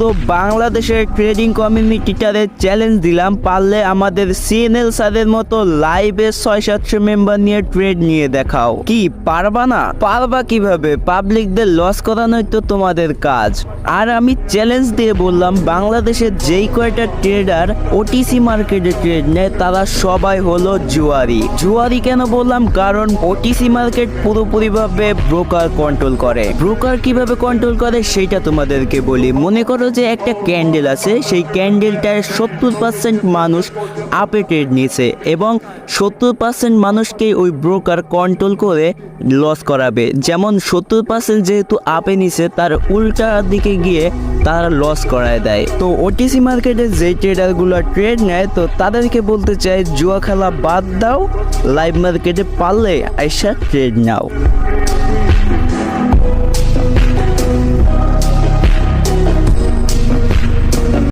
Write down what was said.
তো বাংলাদেশের trading কমিউনিটিটারে challenge দিলাম, পারলে আমাদের সিএনএল স্যারের মতো লাইভে 600-700 মেম্বার নিয়ে ট্রেড নিয়ে দেখাও। কি পারবা না? পারবা কিভাবে? পাবলিকদের লস করানোই তো তোমাদের কাজ। আর আমি চ্যালেঞ্জ দিয়ে বললাম, বাংলাদেশের যেই কয়টা ট্রেডার ওটিসি মার্কেটে ট্রেড নেয় তারা সবাই হলো জুয়ারি। জুয়ারি কেন বললাম? কারণ ওটিসি মার্কেট পুরোপুরিভাবে ব্রোকার কন্ট্রোল করে। ব্রোকার কিভাবে কন্ট্রোল করে সেটা তোমাদেরকে বলি। মনে করো যে একটা ক্যান্ডেল আছে, সেই ক্যান্ডেলটায় 70% মানুষ আপে ট্রেড নিয়েছে এবং 70% মানুষকে ওই ব্রোকার কন্ট্রোল করে লস করাবে। যেমন 70% যেহেতু আপে নিছে, তার উল্টা দিকে গিয়ে তারা লস করায় দেয়। তো ওটিসি মার্কেটে যে ট্রেডারগুলো ট্রেড নেয়, তো তাদেরকে বলতে চাই জুয়া খেলা বাদ দাও, লাইভ মার্কেটে পারলে আইসা ট্রেড নাও।